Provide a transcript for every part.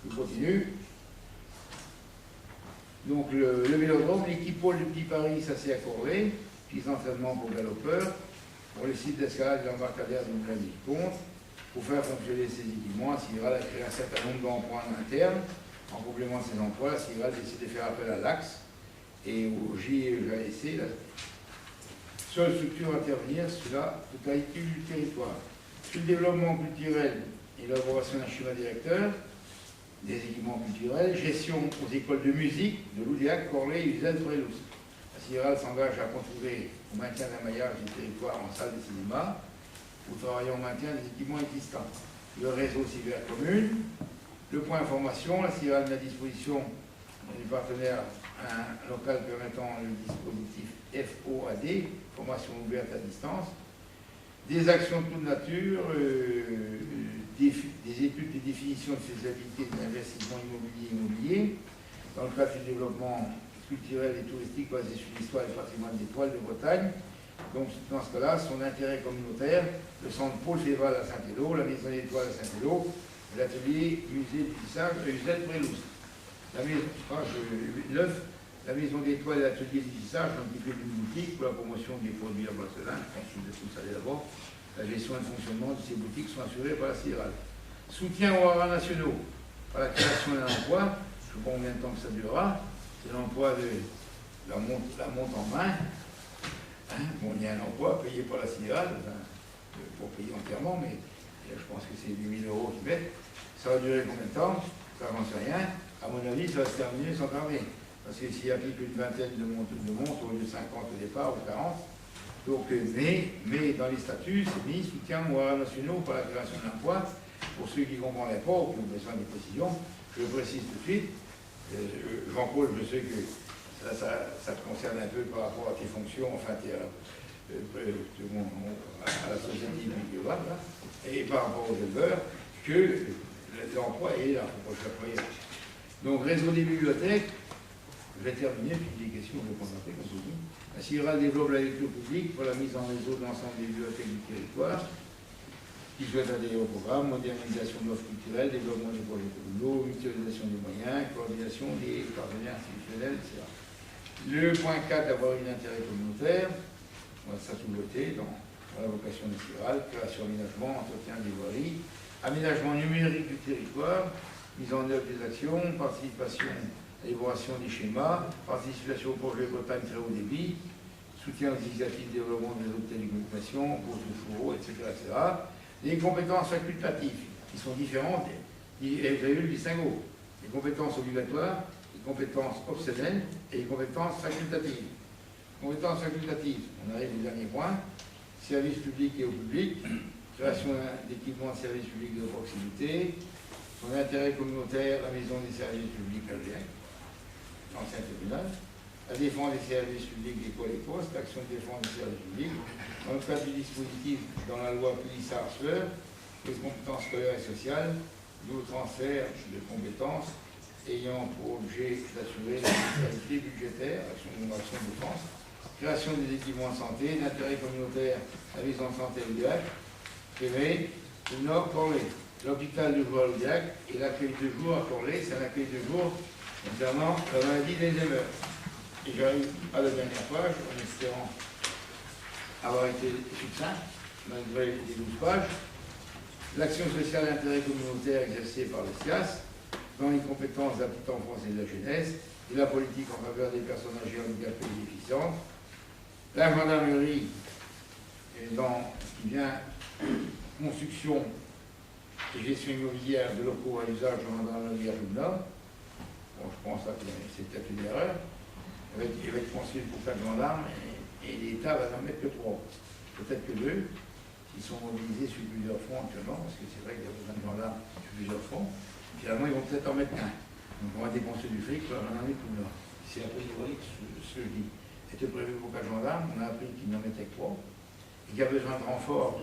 Je continue. Donc le vélodrome, l'équipole du Petit Paris, ça c'est à Corvée, petits entraînements pour galopeurs, pour les sites d'escalade et l'embarcadère de Moulin-du-Comte. Pour faire fonctionner ces équipements, la CIRAL a créé un certain nombre d'emplois en interne. En complément de ces emplois, la CIRAL décide de faire appel à l'AXE et au JEJAC, la seule structure à intervenir sur la totalité du territoire. Sur le développement culturel, élaboration d'un schéma directeur, des équipements culturels, gestion aux écoles de musique de Loudéac, Corlay, Uzel, Frélouse. La CIRAL s'engage à contribuer au maintien d'un maillage du territoire en salle de cinéma, pour travailler au maintien des équipements existants. Le réseau cybercommune, le point information, la CIRAL met à disposition du partenaire un local permettant le dispositif FOAD, formation ouverte à distance, des actions de toute nature, des études de définition de faisabilité de l'investissement immobilier, dans le cadre du développement culturel et touristique basé sur l'histoire et le patrimoine des toiles de Bretagne. Donc, dans ce cas-là, son intérêt communautaire, le centre Paul Féval à Saint-Élo, la maison des toiles à Saint-Élo, l'atelier musée du tissage de Uzel Prélouse. La maison, page 9, la maison des toiles et l'atelier du tissage, un petit peu d'une boutique pour la promotion des produits à Barcelone. Je pense que vous êtes tous allés d'abord. La gestion et le fonctionnement de ces boutiques sont assurés par la CIRAL. Soutien aux haras nationaux, par la création d'un emploi, je ne sais pas combien de temps que ça durera, c'est l'emploi de la monte en main. Bon, il y a un emploi payé par la CIRAL, pour payer entièrement, mais je pense que c'est 8 000 € qu'ils mettent. Ça va durer combien de temps? Ça n'en sait rien. À mon avis, ça va se terminer sans tarder. Parce que s'il y a plus d'une vingtaine de montes, au lieu de 50 au départ, ou 40, donc, mais dans les statuts, c'est mis soutien aux haras nationaux par la création d'emplois. Pour ceux qui ne comprendraient pas ou qui ont besoin de précisions, je le précise tout de suite. Jean-Paul, je sais que ça te concerne un peu par rapport à tes fonctions, enfin, à la société publique, et par rapport aux éleveurs, que l'emploi est là. Donc, réseau des bibliothèques, je vais terminer, puis des questions, je vais présenter, comme je vous dis. La CIRAL développe la lecture publique pour la mise en réseau de l'ensemble des bibliothèques du territoire, qui souhaitent adhérer au programme, modernisation de l'offre culturelle, développement des projets communaux, mutualisation des moyens, coordination des partenaires institutionnels, etc. Le point 4, d'avoir un intérêt communautaire, ça a tout voté dans la vocation de CIRAL, création, aménagement, entretien des voiries, aménagement numérique du territoire, mise en œuvre des actions, participation à l'élaboration des schémas, participation au projet Bretagne très haut débit, soutien aux initiatives de développement des autres télécommunications, courses de fourreaux, etc., etc. Les compétences facultatives, qui sont différentes, et vous avez vu le distinguo. Les compétences obligatoires, les compétences optionnelles et les compétences facultatives. Compétences facultatives, on arrive au dernier point, service public et au public, création d'équipements de services publics de proximité, son intérêt communautaire, la maison des services publics algériens, l'ancien tribunal, la défense des services publics, l'école et postes, l'action de défense des services publics, dans le cadre du dispositif dans la loi Pélissard-Fleur, les compétences scolaires et sociales, le transfert de compétences ayant pour objet d'assurer la stabilité budgétaire, action de défense, création des équipements de santé, d'intérêt communautaire, la mise en santé à Loudiac, privé, le Nord, Corlay. L'hôpital de jour à Loudiac et l'accueil de jour à Corlay, c'est un accueil de jour concernant la maladie des émeurs. Et j'arrive à la dernière page, en espérant avoir été succinct, malgré les 12 pages. L'action sociale d'intérêt communautaire exercée par le SIAS dans les compétences de la petite enfance et de la jeunesse et la politique en faveur des personnes âgées handicapées et déficientes. La gendarmerie, qui vient construction et gestion immobilière de locaux à usage de gendarmerie à Joumla. Bon, je pense que c'est peut-être une erreur. Il va être construit pour 4 gendarmes et l'État va n'en mettre que 3. Peut-être que 2, qui sont mobilisés sur plusieurs fronts actuellement, parce que c'est vrai qu'il y a besoin de gendarmes sur plusieurs fronts. Finalement, ils vont peut-être en mettre un. Donc on va dépenser du fric pour en mettre tout là. C'est un peu ironique ce que je dis. C'était prévu pour 4 gendarmes, on a appris qu'ils n'en mettaient que 3. Et qu'il y a besoin de renforts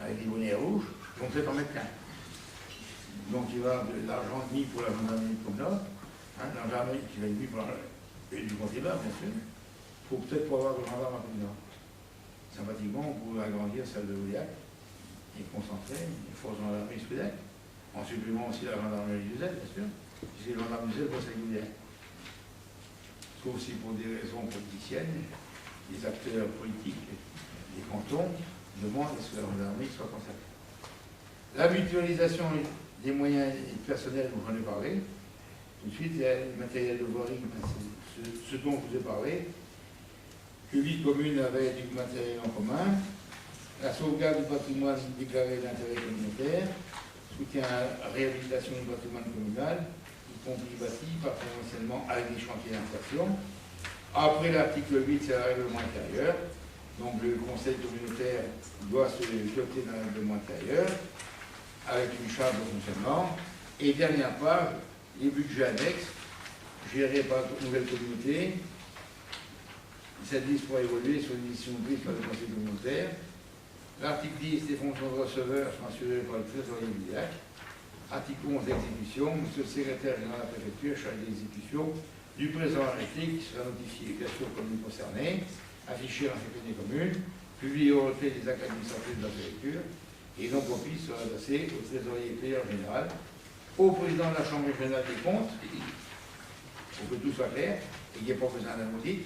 avec des bonnets rouges, ils vont peut-être en mettre qu'un. Donc il va de l'argent mis pour la gendarmerie comme là, l'argent qui va être mis pour du contribuable, bien sûr, il faut peut-être pour avoir de gendarmes à Communard. Sympathiquement, on pourrait agrandir celle de Loudiac et concentrer les forces gendarmerie Loudiac. en supprimant aussi la gendarmerie du Zèle, bien sûr, puisque le gendarme du Zèle voit singulière. Sauf si pour des raisons politiciennes, les acteurs politiques des cantons demandent à ce que la gendarmerie soit consacrée. La mutualisation des moyens personnels dont j'en ai parlé. Tout de suite, il y a le matériel de voirie, ce dont je vous ai parlé, que 8 communes avaient du matériel en commun, la sauvegarde du patrimoine déclaré d'intérêt communautaire, soutien à la réhabilitation du patrimoine communal, y compris bâti, potentiellement avec des chantiers d'insertion. Après l'article 8, c'est le règlement intérieur. Donc le conseil communautaire doit se doter d'un règlement intérieur avec une charte de fonctionnement. Et dernière page, les budgets annexes gérés par la nouvelle communauté. Cette liste pourra évoluer sur une mission prise par le conseil communautaire. L'article 10, les fonctions de receveur sont assurées par le trésorier du DIAC. Article 11, exécution. Monsieur le secrétaire général de la préfecture chargé d'exécution du présent arrêté qui sera notifié bien sûr aux communes concernées, affiché dans chacune des communes, publié au retrait des actes administratifs de la préfecture et non copie sera adressé au trésorier payeur général, au président de la Chambre régionale des comptes, pour que tout soit clair et qu'il n'y ait pas besoin d'un audit,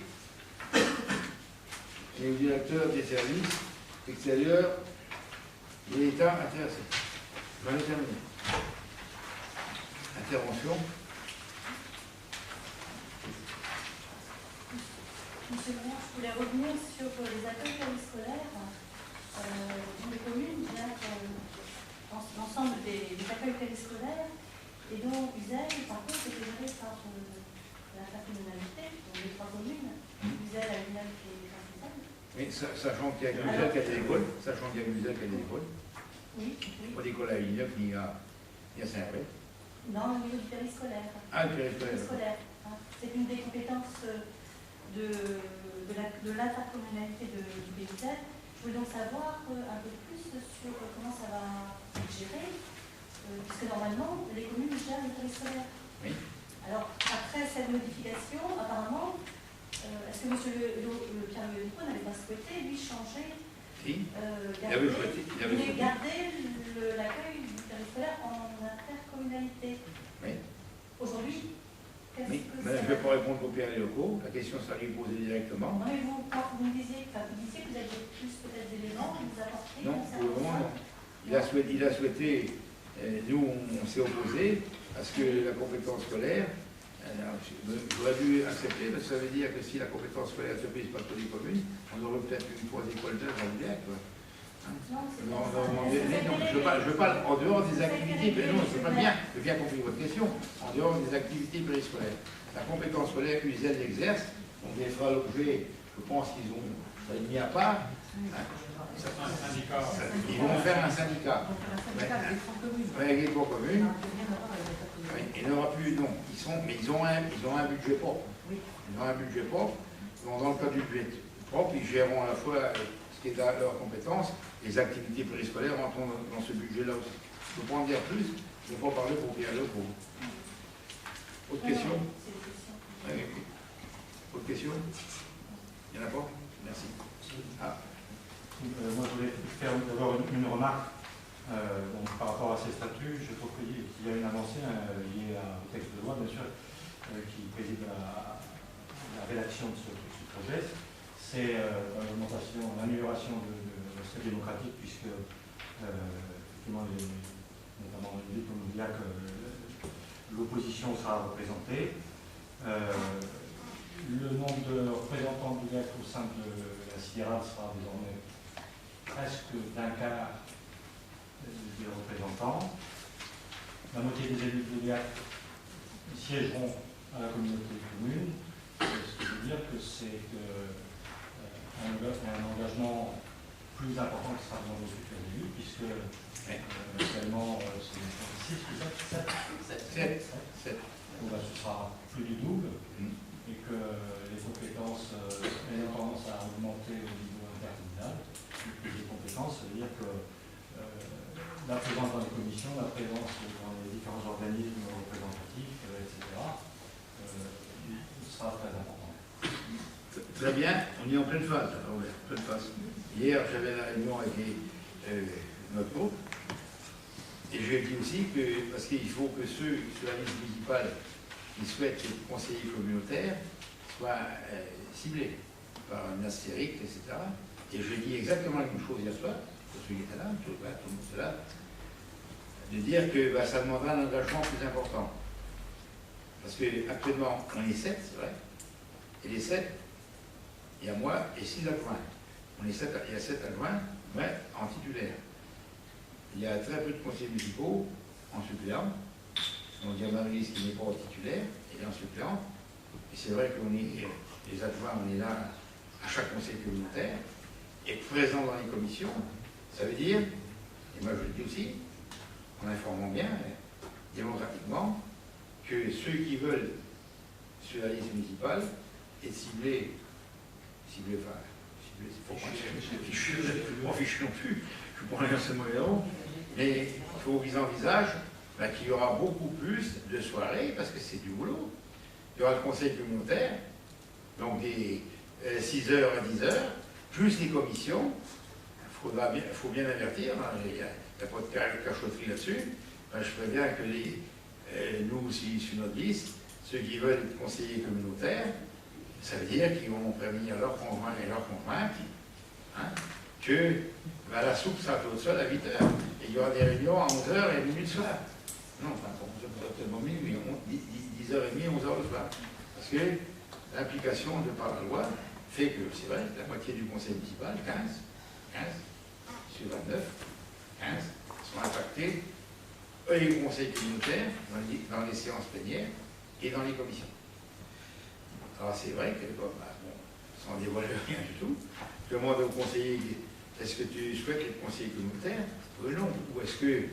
et au directeur des services extérieurs de l'État intéressé. J'en ai terminé. Intervention. Monsieur le maire, je voulais revenir sur les accueils périscolaires dans les communes. Il y a l'ensemble des accueils périscolaires et dont Uzès, par contre, est géré par l'intercommunalité, donc les 3 communes. Uzès, la Villeneuve et les principales. Oui, sachant qu'il y a Uzès qui a des écoles, sachant qu'il y a Uzès qui a des écoles. Oui, Pas d'école à Villeneuve ni à Saint-Rémy. Non, au niveau du périscolaire. Ah, le périscolaire. C'est une des compétences de l'intercommunalité du Pays-de-Zèle. Je voulais donc savoir un peu plus sur comment ça va être géré, puisque normalement, les communes gèrent le périscolaire. Oui. Alors, après cette modification, apparemment, est-ce que M. Pierre Leunico n'avait pas souhaité, lui, changer, Si. garder l'accueil du périscolaire en intercommunalité? Oui. Aujourd'hui, Oui, mais je ne vais pas répondre aux pères locaux. La question sera lui posée directement. Non, mais quand vous me disiez, que vous aviez plus peut-être d'éléments que vous apportiez. Non, pour le moment, non. Il a souhaité, nous, on s'est opposé à ce que la compétence scolaire, j'aurais dû accepter, parce que ça veut dire que si la compétence scolaire se prise par toutes les communes, on aurait peut-être une 3 écoles d'œuvre dans le DIAC. Je parle en dehors des activités, mais non, c'est pas bien, j'ai bien compris votre question, en dehors des activités périscolaires. La compétence scolaire qu'USL exerce, donc elle fera l'objet, je pense qu'ils ont mis à part. Ils vont faire un syndicat. Avec les 3 communes. Il n'y aura plus, non, ils ont un budget propre. Ils ont un budget propre. Donc, dans le cas du budget propre, ils géreront à la fois ce qui est à leur compétence, les activités périscolaires rentrent dans ce budget-là aussi. Je ne peux pas en dire plus, je ne vais pas parler pour Pierre Leco. Autre question? Oui. Autre question? Il n'y en a pas? Merci. Ah. Moi, je voulais faire d'abord une remarque par rapport à ces statuts. Je trouve qu'il y a une avancée liée au texte de loi, bien sûr, qui préside à la rédaction de ce projet. C'est l'amélioration de l'aspect démocratique, puisque effectivement, notamment comme on dit que l'opposition sera représentée. Le nombre de représentants du DIAC au sein de la sidérale sera désormais presque d'un quart des représentants. La moitié des élus du DIAC siégeront à la communauté de communes, ce qui veut dire que c'est un engagement plus important qui sera dans les futurs élus, puisque actuellement c'est 6 ou 7. 7. Donc ce sera plus du double, et que les compétences ont tendance à augmenter au niveau intercommunal. Les compétences, ça veut dire que la présence dans les commissions, la présence dans les différents organismes représentatifs, etc., sera très important. Très bien, on est en pleine phase, pleine phase. Hier, j'avais la réunion avec notre groupe, et je dis aussi que, parce qu'il faut que ceux sur la liste municipale qui souhaitent être conseillers communautaires soient ciblés par un astérique, etc. Et je dis exactement la même chose hier soir, pour ceux qui étaient là, tout le monde était là, de dire que ça demandera un engagement plus important. Parce qu'actuellement, on est 7, c'est vrai, et les 7, il y a moi et 6 adjoints. On est 7, il y a 7 adjoints, mais en titulaire. Il y a très peu de conseillers municipaux en suppléant. Donc il y a Marie-Lise qui n'est pas en titulaire, et en suppléant. Et c'est vrai qu'on est, les adjoints, on est là à chaque conseil communautaire, et présent dans les commissions, ça veut dire, et moi je le dis aussi, en informant bien, démocratiquement, que ceux qui veulent, sur la liste municipale, être ciblés, c'est pas moi, fichu non plus, je prends rien seulement numéro, mais il faut qu'ils envisagent qu'il y aura beaucoup plus de soirées, parce que c'est du boulot. Il y aura le conseil communautaire, donc des 6h à 10h, plus les commissions. Il faut bien avertir, il n'y a pas de cachotterie là-dessus. Je préviens que nous aussi, sur notre liste, ceux qui veulent être conseillers communautaires, ça veut dire qu'ils vont prévenir leurs conjoints et leurs conjointes que la soupe sera au sol à 8h. Et il y aura des réunions à 11h et minuit le soir. Non, pas 11h, tellement minuit, mais 10h30, 11h le soir. Parce que l'implication de par la loi fait que, c'est vrai, la moitié du conseil municipal, 15 sur 29, 15 sont impactés et les conseils communautaires dans les séances plénières et dans les commissions. Alors c'est vrai que, sans dévoiler rien du tout, je demande au conseiller, est-ce que tu souhaites être conseiller communautaire? Oui, non. Ou est-ce que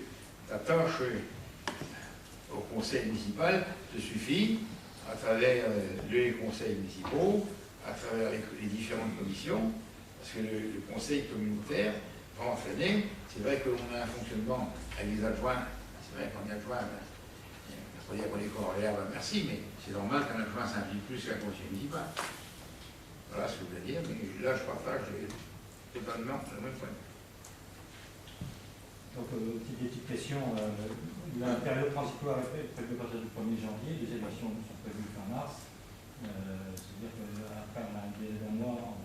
ta tâche au conseil municipal te suffit à travers les conseils municipaux, à travers les différentes commissions, parce que le conseil communautaire va entraîner, c'est vrai qu'on a un fonctionnement avec les adjoints, c'est vrai qu'on est adjoint, il faut dire qu'on est corollaire, merci, mais c'est normal qu'un adjoint s'implique plus qu'un conseiller municipal. Voilà ce que je veux dire, mais là je partage totalement le même point. Donc, petite question, la période transitoire est prévue à partir du 1er janvier, les élections sont prévues fin mars, c'est-à-dire qu'après on a un délai d'un mois